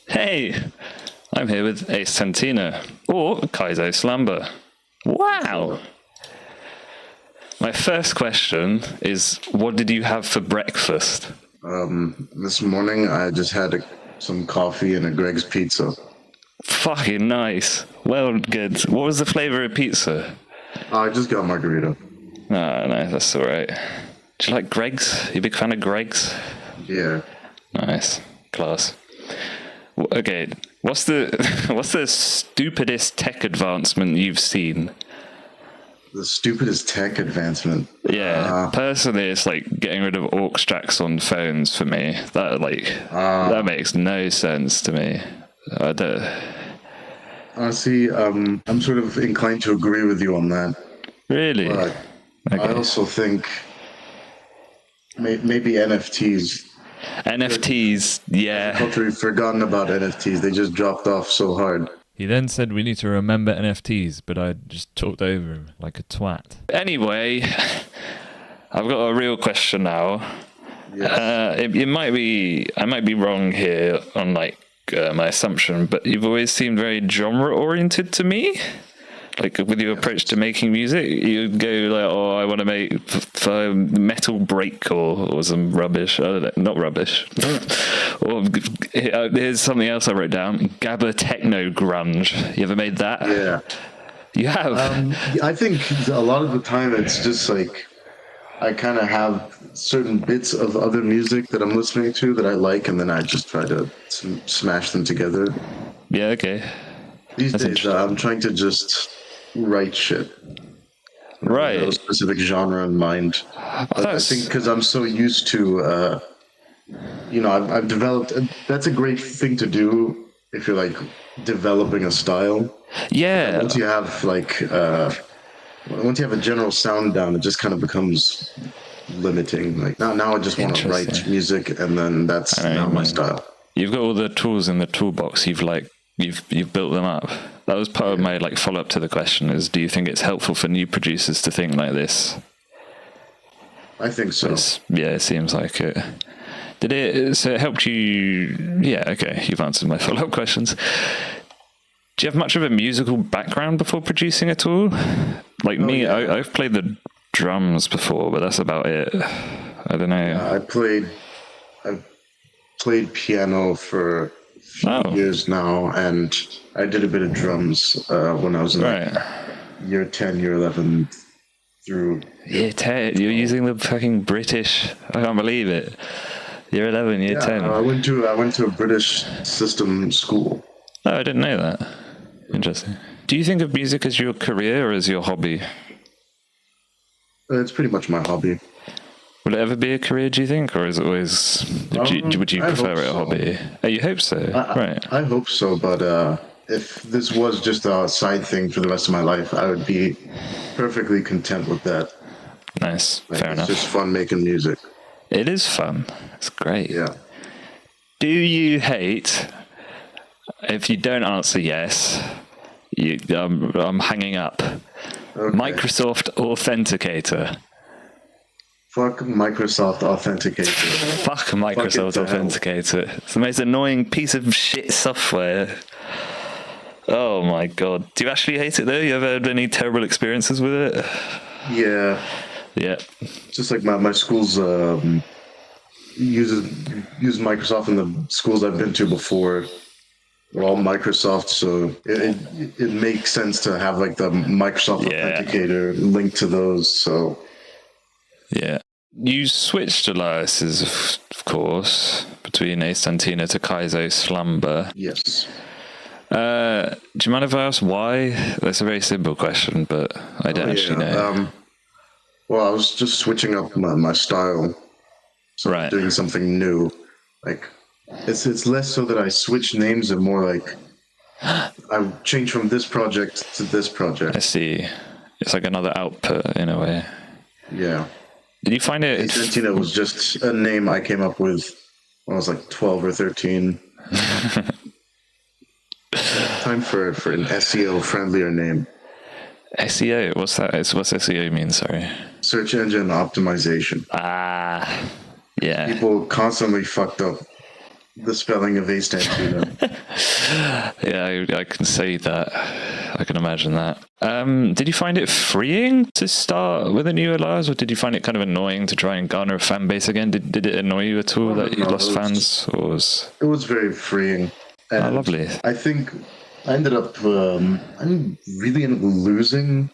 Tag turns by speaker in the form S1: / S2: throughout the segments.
S1: Hey, I'm here with acetantina, or kaizo slumber. Wow! My first question is, what did you have for breakfast?
S2: This morning I just had some coffee and a Greg's pizza.
S1: Fucking nice. Well, good. What was the flavor of pizza?
S2: I just got margarita.
S1: Ah, no, that's alright. Do you like Greg's? You a big fan of Greg's?
S2: Yeah.
S1: Nice. Class. Okay, what's the what's the stupidest tech advancement you've seen?
S2: The stupidest tech advancement.
S1: Yeah, personally, it's like getting rid of aux jacks on phones for me. That makes no sense to me. I don't.
S2: Honestly, I'm sort of inclined to agree with you on that.
S1: Really?
S2: But I
S1: Okay.
S2: also think maybe NFTs.
S1: NFTs, yeah.
S2: Culturally forgotten about NFTs. They just dropped off so hard.
S3: He then said we need to remember NFTs, but I just talked over him like a twat.
S1: Anyway, I've got a real question now.
S2: Yes.
S1: It might be I might be wrong here on my assumption, but you've always seemed very genre oriented to me. Like with your approach to making music, you go like, "Oh, I want to make for metal breakcore or some rubbish." I don't know, not rubbish. Or here's something else I wrote down: Gabba techno grunge. You ever made that?
S2: Yeah.
S1: You have.
S2: I think a lot of the time it's just like I kind of have certain bits of other music that I'm listening to that I like, and then I just try to smash them together.
S1: Yeah. Okay.
S2: These
S1: That's
S2: days, I'm trying to just write shit.
S1: Right.
S2: No specific genre in mind. But I think because I'm so used to, I've developed. That's a great thing to do if you're like developing a style.
S1: Yeah.
S2: Once you have once you have a general sound down, it just kind of becomes limiting. Like now I just want to write
S1: Interesting.
S2: music, and then that's now my style.
S1: You've got all the tools in the toolbox. You've built them up. That was part of my follow up to the question: is do you think it's helpful for new producers to think like this?
S2: I think so.
S1: Yeah, it seems like it. Did it? So it helped you? Yeah. Okay, you've answered my follow up questions. Do you have much of a musical background before producing at all? Like me,
S2: yeah.
S1: I've played the drums before, but that's about it. I don't know.
S2: I played piano for a few years now, and I did a bit of drums when I was in year 10, year 11 through.
S1: Year 10? You're using the fucking British. I can't believe it. Year 11, year 10.
S2: I went to a British system school.
S1: Oh, I didn't know that. Interesting. Do you think of music as your career or as your hobby?
S2: It's pretty much my hobby.
S1: Will it ever be a career, do you think? Or is it always... Would you prefer it a hobby? Oh, you hope so? Right.
S2: I hope so, but if this was just a side thing for the rest of my life, I would be perfectly content with that.
S1: Nice. Fair enough.
S2: It's just fun making music.
S1: It is fun. It's great.
S2: Yeah.
S1: Do you hate... If you don't answer yes, I'm hanging up.
S2: Okay.
S1: Microsoft Authenticator.
S2: Fuck Microsoft Authenticator.
S1: Fuck Microsoft Authenticator. It's the most annoying piece of shit software. Oh my god. Do you actually hate it though? You ever had any terrible experiences with it?
S2: Yeah.
S1: Yeah.
S2: Just like my school's uses Microsoft in the schools I've been to before. They're all Microsoft, so it makes sense to have like the Microsoft Authenticator linked to those. So
S1: yeah, you switched aliases, of course, between acetantina to kaizo slumber.
S2: Yes.
S1: Do you mind if I ask why? That's a very simple question, but I don't actually know.
S2: Well, I was just switching up my style, so doing something new. Like it's less so that I switch names and more like I change from this project to this project.
S1: I see. It's like another output in a way.
S2: Yeah.
S1: Did you find it?
S2: Acetantina was just a name I came up with when I was like 12 or 13. Time for an SEO friendlier name.
S1: SEO? What's that? What's SEO mean? Sorry.
S2: Search engine optimization.
S1: Ah, yeah.
S2: People constantly fucked up the spelling of acetantina.
S1: Yeah, I can say that. I can imagine that. Did you find it freeing to start with a new Elias, or did you find it kind of annoying to try and garner a fan base again? Did it annoy you at all that you lost fans? Or was...
S2: It was very freeing. And
S1: oh, lovely.
S2: I think I ended up, I didn't really end up losing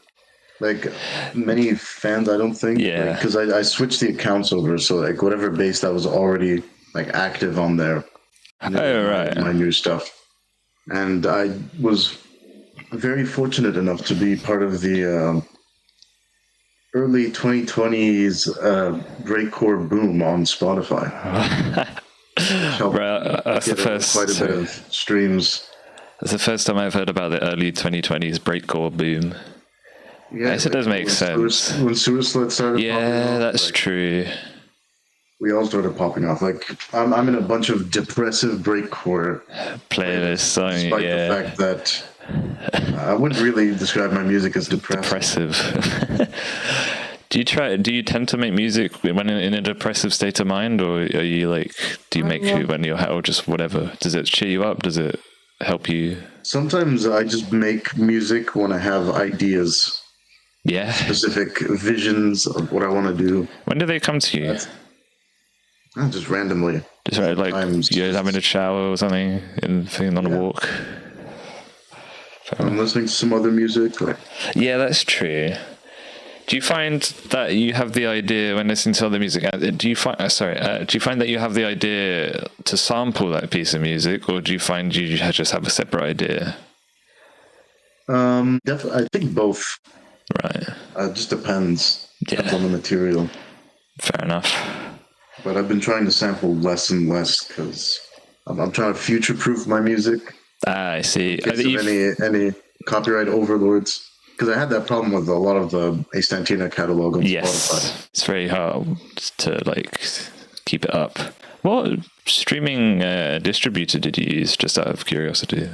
S2: like many fans, I don't think.
S1: Yeah.
S2: Because I switched the accounts over, so like whatever base that was already like active on there.
S1: Oh, right.
S2: My new stuff. And I was very fortunate enough to be part of the early 2020s breakcore boom on Spotify.
S1: Right, that's the first.
S2: Quite a bit of streams.
S1: That's the first time I've heard about the early 2020s breakcore boom.
S2: Yeah,
S1: I guess it does make sense.
S2: When Suicide started popping off,
S1: that's true.
S2: We all started popping off. Like, I'm in a bunch of depressive breakcore
S1: playlists.
S2: Despite the fact that I wouldn't really describe my music as depressive.
S1: Do you tend to make music when in a depressive state of mind, or are you like, do you make it when you're, or just whatever? Does it cheer you up? Does it help you?
S2: Sometimes I just make music when I have ideas.
S1: Yeah.
S2: Specific visions of what I want to do.
S1: When do they come to you?
S2: Just randomly.
S1: Just right, like you're having a shower or something and on a walk.
S2: I'm listening to some other music.
S1: Yeah, that's true. Do you find that you have the idea when listening to other music? Do you find that you have the idea to sample that piece of music, or do you find you just have a separate idea?
S2: Definitely, I think both.
S1: Right.
S2: It just depends on the material.
S1: Fair enough.
S2: But I've been trying to sample less and less because I'm trying to future-proof my music.
S1: I see.
S2: In case of any copyright overlords. Because I had that problem with a lot of the acetantina catalog on Spotify. It's
S1: very hard to keep it up. What streaming distributor did you use, just out of curiosity?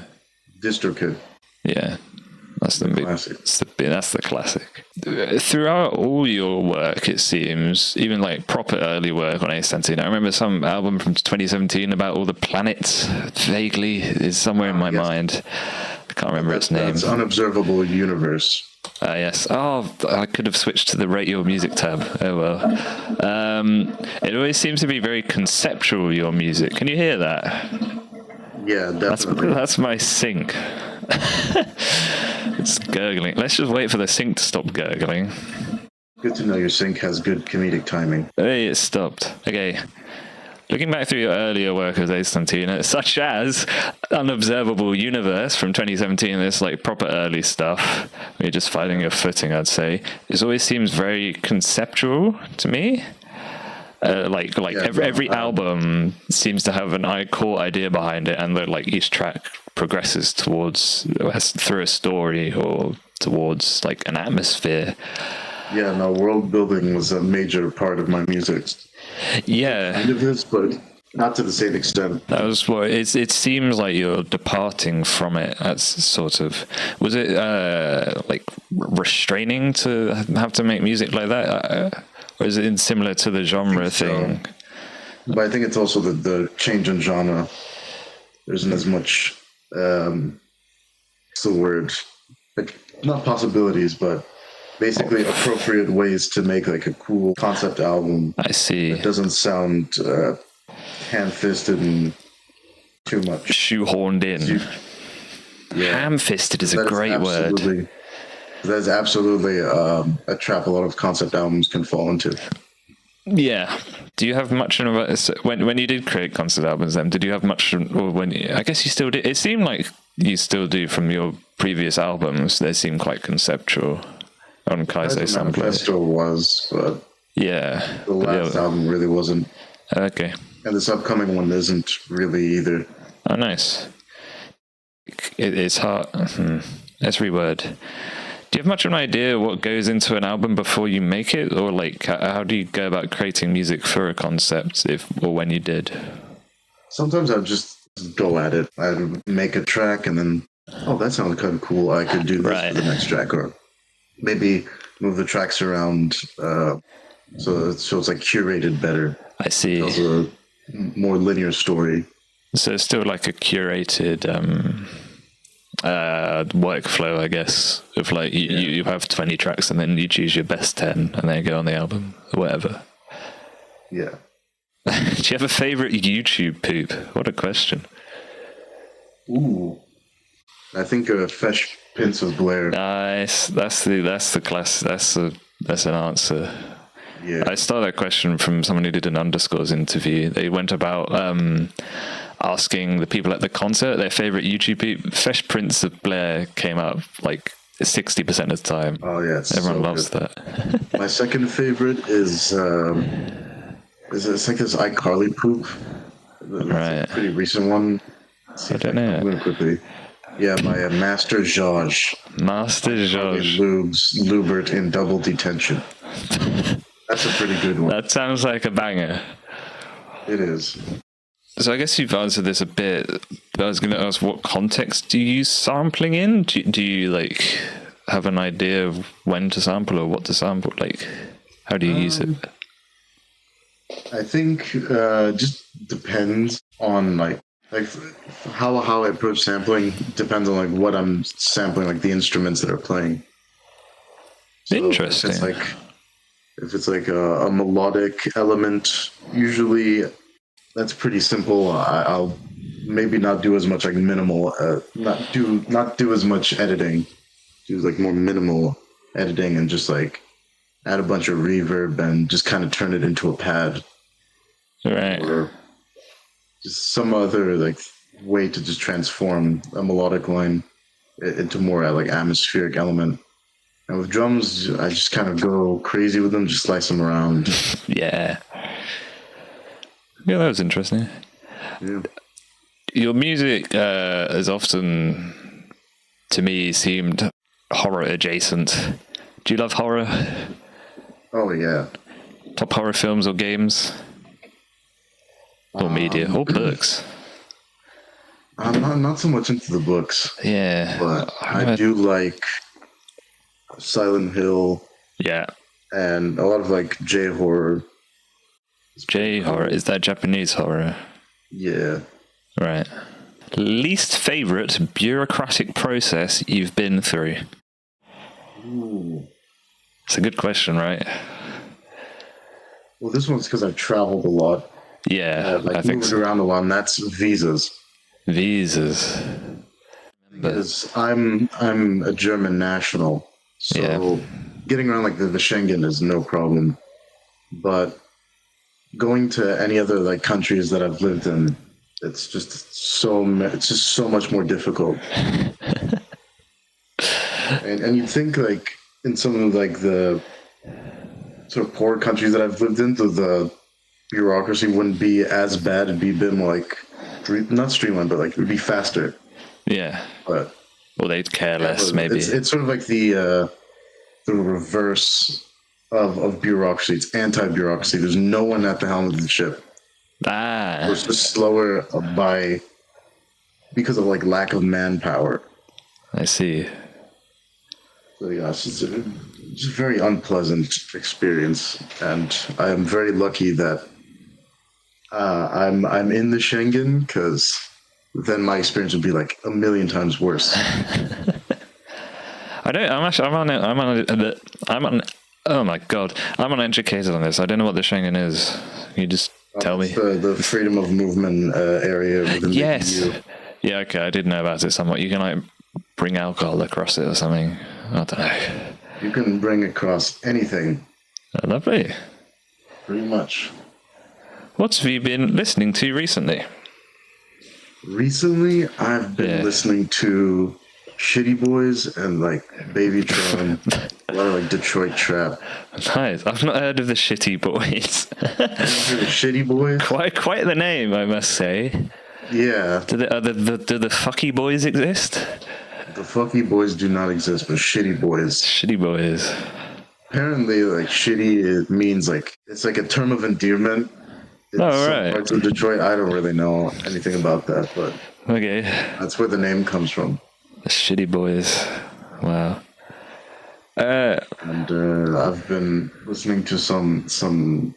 S2: DistroKid.
S1: Yeah. That's the classic. That's the classic. Throughout all your work, it seems, even like proper early work on acetantina, I remember some album from 2017 about all the planets, vaguely, is somewhere in my mind. I can't remember its name.
S2: It's Unobservable Universe.
S1: Yes. Oh, I could have switched to the Rate Your Music tab. Oh well. It always seems to be very conceptual, your music. Can you hear that?
S2: Yeah, definitely.
S1: That's my sink. It's gurgling. Let's just wait for the sink to stop gurgling.
S2: Good to know your sink has good comedic timing.
S1: Hey, it stopped. Okay. Looking back through your earlier work as acetantina, such as Unobservable Universe from 2017, this like proper early stuff, you're just finding your footing, I'd say. It always seems very conceptual to me. Every album seems to have a core idea behind it, and each track progresses through a story or towards like an atmosphere.
S2: Yeah, no, world building was a major part of my music.
S1: Yeah,
S2: kind of is, but not to the same extent.
S1: That was what it seems like you're departing from it. That's sort of, was it restraining to have to make music like that? Or is it similar to the genre thing?
S2: But I think it's also the change in genre. There isn't as much, what's the word? Like, not possibilities, but basically appropriate ways to make like a cool concept album.
S1: I see.
S2: It doesn't sound ham-fisted and too much.
S1: Shoehorned in. Yeah. Ham-fisted is a great word.
S2: That's absolutely a trap a lot of concept albums can fall into.
S1: Yeah. Do you have much when you did create concept albums? Then did you have much? Or I guess you still did. It seemed like you still do from your previous albums. They seem quite conceptual on Kaizo sampler.
S2: Manifesto was, but
S1: yeah,
S2: the last album really wasn't.
S1: Okay.
S2: And this upcoming one isn't really either.
S1: Oh, nice. It's hard. Let's reword. Do you have much of an idea what goes into an album before you make it? Or how do you go about creating music for a concept, or when you did?
S2: Sometimes I'd just go at it. I'd make a track and then, that sounds kind of cool. I could do this for the next track. Or maybe move the tracks around so it's like curated better.
S1: I see.
S2: It's also a more linear story.
S1: So it's still like a curated workflow, I guess, of like you have 20 tracks and then you choose your best 10 and then go on the album or whatever.
S2: Yeah.
S1: Do you have a favorite YouTube poop? What a question.
S2: Ooh. I think Fresh Prince of Blair.
S1: Nice. That's the class. That's an answer.
S2: Yeah.
S1: I stole that question from someone who did an Underscores interview. They went about asking the people at the concert their favorite YouTube poop. Fresh Prince of Blair came up like 60% of the time.
S2: Oh yeah,
S1: Everyone
S2: so
S1: loves
S2: good.
S1: that.
S2: My second favorite is it's like this iCarly poop. It's
S1: Right.
S2: a pretty recent one.
S1: I don't know.
S2: I'm gonna quickly. Yeah, by Master George.
S1: Master George.
S2: Lubert in double detention. That's a pretty good one.
S1: That sounds like a banger.
S2: It is.
S1: So I guess you've answered this a bit. But I was going to ask, what context do you use sampling in? Do you like have an idea of when to sample or what to sample? Like, how do you use it?
S2: I think just depends on like how I approach sampling depends on like what I'm sampling, like the instruments that are playing. So
S1: Interesting.
S2: if it's like a melodic element, usually that's pretty simple. I'll maybe not do as much like minimal, not do as much editing. Do like more minimal editing and just like add a bunch of reverb and just kind of turn it into a pad.
S1: Right.
S2: Or just some other like way to just transform a melodic line into more like atmospheric element. And with drums, I just kind of go crazy with them, just slice them around.
S1: Yeah. Yeah, that was interesting.
S2: Yeah.
S1: Your music has often, to me, seemed horror adjacent. Do you love horror?
S2: Oh yeah.
S1: Top horror films or games? Or media, or books?
S2: I'm not so much into the books,
S1: Yeah.
S2: but I do like Silent Hill
S1: Yeah.
S2: and a lot of like J horror.
S1: J horror, is that Japanese horror?
S2: Yeah.
S1: Right. Least favorite bureaucratic process you've been through?
S2: Ooh.
S1: It's a good question, right?
S2: Well, this one's because I've traveled a lot.
S1: Yeah,
S2: Like
S1: I think
S2: moved
S1: so.
S2: around a lot, and that's visas.
S1: Visas.
S2: Because I'm a German national, so
S1: Yeah.
S2: getting around like the Schengen is no problem. But going to any other like countries that I've lived in, it's just so much more difficult. and you'd think like in some of like the sort of poor countries that I've lived in, the bureaucracy wouldn't be as bad. It'd be a bit more like not streamlined, but like it would be faster.
S1: Yeah.
S2: But
S1: Or they'd care less, maybe.
S2: It's sort of like the reverse of bureaucracy. It's anti-bureaucracy. There's no one at the helm of the ship. It's just slower because of like lack of manpower.
S1: I see.
S2: So yeah, it's just a very unpleasant experience, and I am very lucky that I'm in the Schengen, because then my experience would be like a million times worse.
S1: Oh my god, I'm uneducated on this. I don't know what the Schengen is. Can you just tell me?
S2: The freedom of movement area within
S1: Yes.
S2: the EU.
S1: Yeah, okay, I did know about it somewhat. You can like bring alcohol across it or something. I don't know.
S2: You can bring across anything,
S1: Oh, lovely.
S2: pretty much.
S1: What have you been listening to recently?
S2: Recently, I've been listening to Shitty Boys and like Baby Tron, a lot of like Detroit trap.
S1: Nice. I've not heard of the Shitty Boys.
S2: The Shitty Boys?
S1: Quite the name, I must say.
S2: Yeah.
S1: Do the fucky boys exist?
S2: The fucky boys do not exist, but Shitty Boys.
S1: Shitty Boys.
S2: Apparently, like shitty, it means like it's like a term of endearment. In some
S1: right.
S2: parts of Detroit, I don't really know anything about that, but
S1: Okay.
S2: that's where the name comes from.
S1: The Shitty Boys. Wow.
S2: And I've been listening to some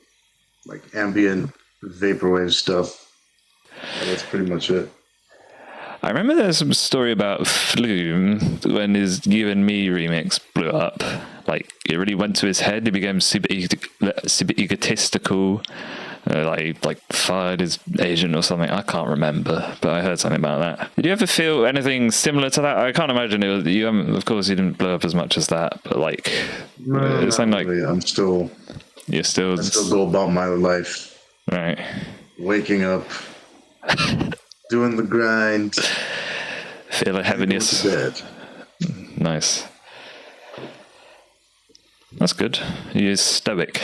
S2: like ambient vaporwave stuff. That's pretty much it.
S1: I remember there's some story about Flume when his You and Me remix blew up. Like, it really went to his head. He became super egotistical. Like fired his agent or something. I can't remember, but I heard something about that. Did you ever feel anything similar to that? I can't imagine it was, you haven't, of course you didn't blow up as much as that, but like,
S2: No,
S1: it's like
S2: really. I still go about my life.
S1: Right.
S2: Waking up, doing the grind.
S1: Feel a heaviness.
S2: Bed.
S1: Nice. That's good. You're stoic.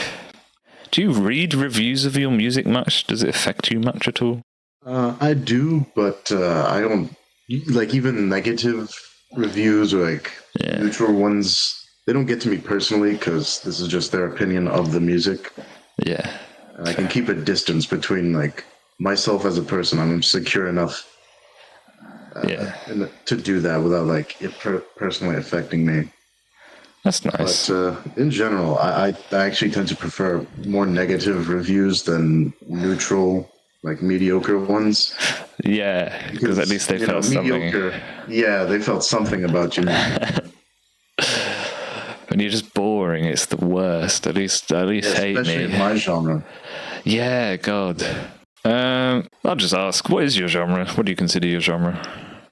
S1: Do you read reviews of your music much? Does it affect you much at all?
S2: I do, but I don't like even negative reviews or like neutral ones. They don't get to me personally because this is just their opinion of the music.
S1: Yeah.
S2: And I can keep a distance between like myself as a person. I'm secure enough to do that without like it personally affecting me.
S1: That's nice.
S2: But in general, I actually tend to prefer more negative reviews than neutral, like mediocre ones.
S1: Yeah, because at least they felt something.
S2: Yeah, they felt something about you.
S1: When you're just boring, it's the worst. At least hate me.
S2: Especially in my genre.
S1: Yeah, God. I'll just ask, what is your genre? What do you consider your genre?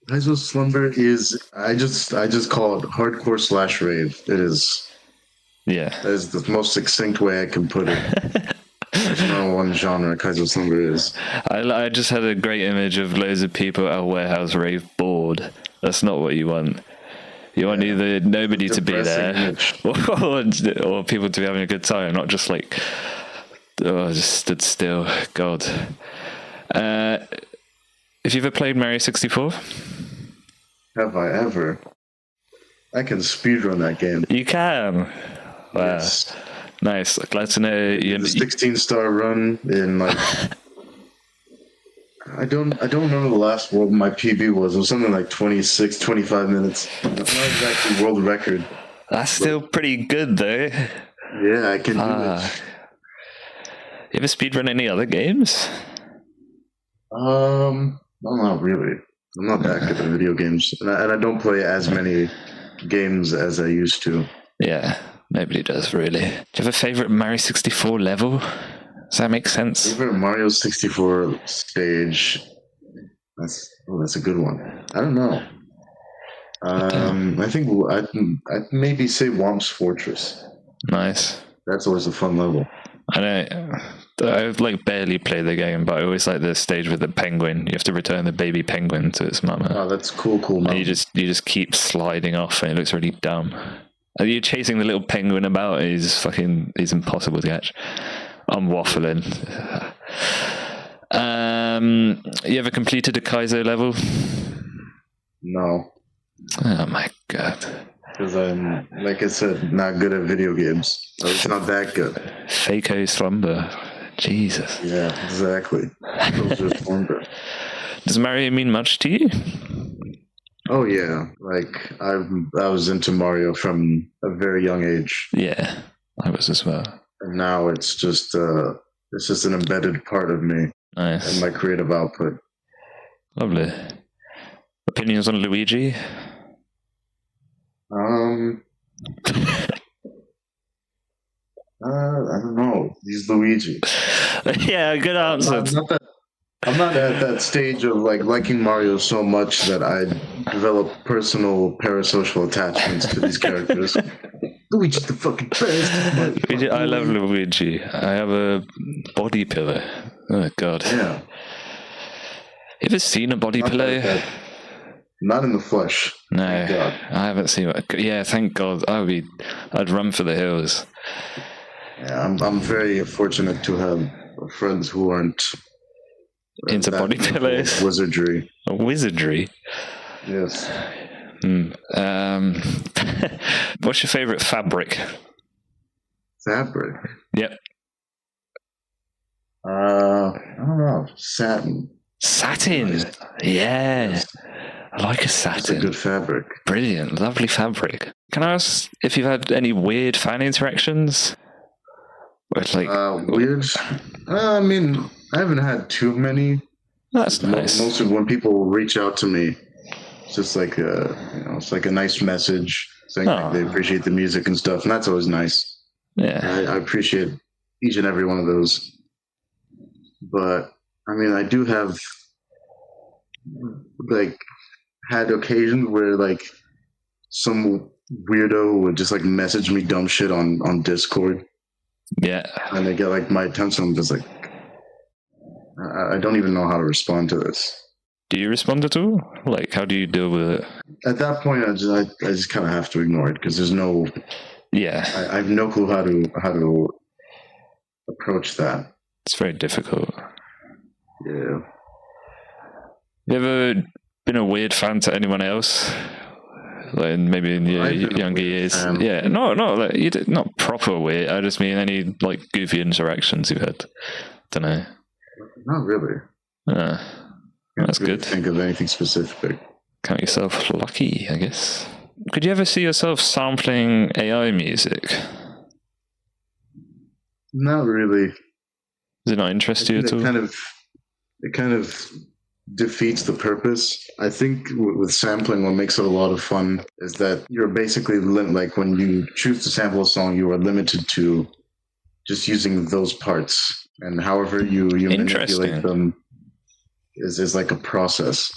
S2: Kaizo slumber is I just call it hardcore / rave. It is.
S1: Yeah.
S2: That is the most succinct way I can put it. There's no one genre Kaizo slumber is.
S1: I just had a great image of loads of people at a warehouse rave bored. That's not what you want. You want either nobody to be there or people to be having a good time, not just like, I just stood still. God. Have you ever played Mario 64?
S2: Have I ever? I can speedrun that game.
S1: You can. Wow.
S2: Yes.
S1: Nice. Glad to know you.
S2: The 16-star run in like. I don't remember the last world my PB was. It was something like 26, 25 minutes. It's not exactly world record.
S1: That's still pretty good though.
S2: Yeah, I can do it.
S1: You ever speedrun any other games?
S2: Well, not really. I'm not that good at video games, and I don't play as many games as I used to.
S1: Yeah, nobody does really. Do you have a favorite Mario 64 level? Does that make sense?
S2: Favorite Mario 64 stage? That's a good one. I don't know. I think I'd maybe say Womp's Fortress.
S1: Nice.
S2: That's always a fun level.
S1: I like barely play the game, but I always like the stage with the penguin. You have to return the baby penguin to its mama.
S2: Oh, that's cool, man.
S1: And you just keep sliding off, and it looks really dumb. And you're chasing the little penguin about. He's impossible to catch. I'm waffling. You ever completed a kaizo level?
S2: No.
S1: Oh my god.
S2: Because I'm, like I said, not good at video games. So it's not that good.
S1: Fako slumber. Jesus.
S2: Yeah, exactly. Slumber.
S1: Does Mario mean much to you?
S2: Oh yeah, like I was into Mario from a very young age.
S1: Yeah, I was as well.
S2: And now it's just an embedded part of me.
S1: Nice.
S2: And my creative output.
S1: Lovely. Opinions on Luigi?
S2: I don't know. He's Luigi.
S1: Yeah, good answer.
S2: I'm not at that stage of like liking Mario so much that I develop personal parasocial attachments to these characters. Luigi's the fucking best.
S1: I love Luigi. I have a body pillow. Oh god.
S2: Yeah.
S1: You ever seen a body pillow?
S2: Not in the flesh.
S1: No, I haven't seen it. Yeah, thank God. I'd run for the hills.
S2: Yeah, I'm very fortunate to have friends who aren't
S1: into body pillows.
S2: Wizardry.
S1: Wizardry.
S2: Yes.
S1: What's your favorite fabric?
S2: Fabric.
S1: Yep.
S2: I don't know. Satin.
S1: Satin. Yeah. Yes. I like a satin.
S2: It's a good fabric.
S1: Brilliant. Lovely fabric. Can I ask if you've had any weird fan interactions?
S2: Weird? I mean, I haven't had too many.
S1: That's nice.
S2: Most of when people reach out to me, it's just like it's like a nice message saying like, they appreciate the music and stuff, and that's always nice.
S1: Yeah.
S2: I appreciate each and every one of those. But I mean, I do have like had occasions where like some weirdo would just like message me dumb shit on Discord.
S1: Yeah.
S2: And they get like my attention. I'm just like, I don't even know how to respond to this.
S1: Do you respond at all? Like, how do you deal with it?
S2: At that point, I just kind of have to ignore it because there's no.
S1: Yeah.
S2: I have no clue how to approach that.
S1: It's very difficult.
S2: Yeah.
S1: You ever been a weird fan to anyone else? Like maybe in your younger years? Yeah, not like not proper weird. I just mean any like goofy interactions you've had. Don't know.
S2: Not really.
S1: That's
S2: really
S1: good.
S2: Think of anything specific.
S1: Count yourself lucky, I guess. Could you ever see yourself sampling AI music?
S2: Not really.
S1: Does it not interest you at all?
S2: It kind of defeats the purpose. I think with sampling, what makes it a lot of fun is that you're basically like when you choose to sample a song, you are limited to just using those parts, and however you manipulate them is like a process.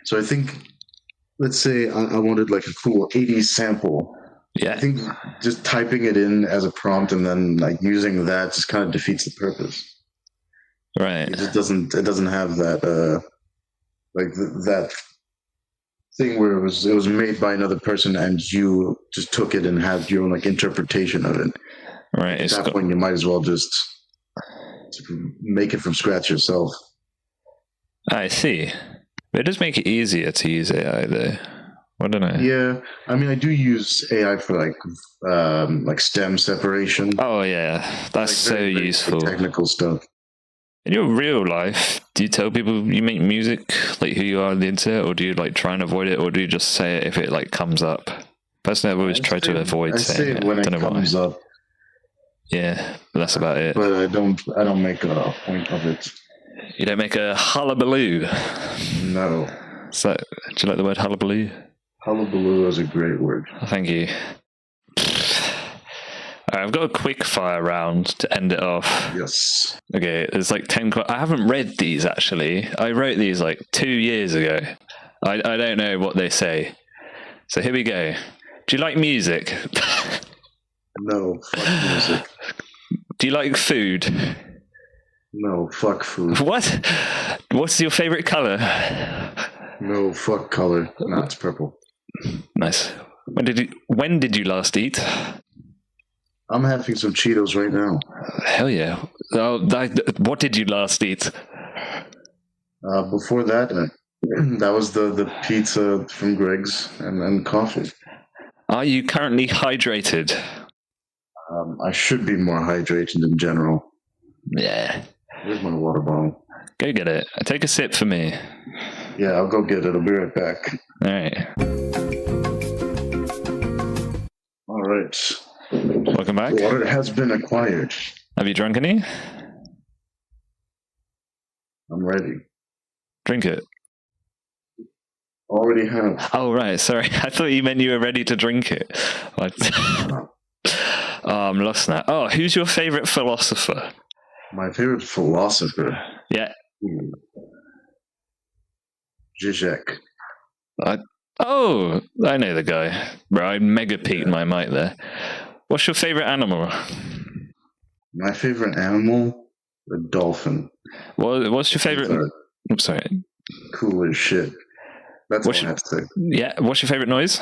S2: So I think, let's say I wanted like a cool 80s sample.
S1: Yeah.
S2: I think just typing it in as a prompt and then like using that just kind of defeats the purpose.
S1: Right.
S2: It just doesn't have that like that thing where it was made by another person and you just took it and had your own like interpretation of it.
S1: Right.
S2: At that point, you might as well just make it from scratch yourself.
S1: I see. But it does make it easier to use AI though. I don't know.
S2: Yeah, I mean, I do use AI for like stem separation.
S1: Oh yeah, that's like so useful.
S2: Technical stuff.
S1: In your real life, do you tell people you make music, like who you are on the internet, or do you like try and avoid it, or do you just say it if it like comes up? Personally, I've always tried to avoid saying it.
S2: When it comes up.
S1: Yeah, but that's about it.
S2: But I don't make a point of it.
S1: You don't make a hullabaloo?
S2: No.
S1: Do you like the word hullabaloo?
S2: Hullabaloo is a great word.
S1: Thank you. Alright, I've got a quick fire round to end it off.
S2: Yes.
S1: Okay, there's like 10 I haven't read these actually. I wrote these like 2 years ago. I don't know what they say. So here we go. Do you like music?
S2: No, fuck music.
S1: Do you like food?
S2: No, fuck food.
S1: What? What's your favorite color?
S2: No, fuck color. No, it's purple.
S1: Nice. When did you last eat?
S2: I'm having some Cheetos right now.
S1: Hell yeah. What did you last eat?
S2: Before that, that was the pizza from Greg's and coffee.
S1: Are you currently hydrated?
S2: I should be more hydrated in general.
S1: Yeah.
S2: Where's my water bottle?
S1: Go get it. Take a sip for me.
S2: Yeah, I'll go get it. I'll be right back.
S1: All right.
S2: All right.
S1: Welcome back.
S2: Water has been acquired.
S1: Have you drunk any?
S2: I'm ready.
S1: Drink it.
S2: Already have.
S1: Oh, right. Sorry. I thought you meant you were ready to drink it. I'm lost now. Oh, who's your favorite philosopher?
S2: My favorite philosopher?
S1: Yeah.
S2: Zizek.
S1: I know the guy. Bro, I mega peaked my mic there. What's your favorite animal?
S2: My favorite animal? A dolphin.
S1: What's your favorite... I'm sorry.
S2: Cool as shit. That's what I have to say.
S1: Yeah. What's your favorite noise?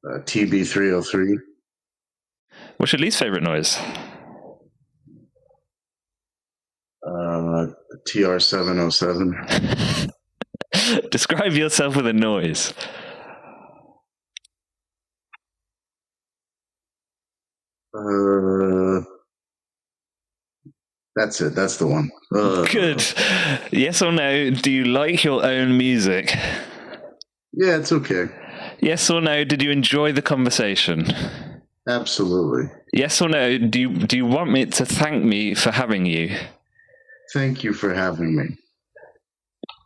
S2: TB303.
S1: What's your least favorite noise?
S2: TR707.
S1: Describe yourself with a noise.
S2: That's it. That's the one.
S1: Good. Yes or no, do you like your own music?
S2: Yeah, it's okay.
S1: Yes or no, did you enjoy the conversation?
S2: Absolutely.
S1: Yes or no, do you want me to thank me for having you?
S2: Thank you for having me.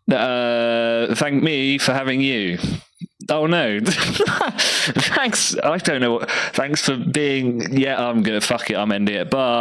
S1: Thank me for having you. Oh no. Thanks. I don't know. Thanks for being. Yeah, I'm gonna fuck it. I'm ending it. Bye.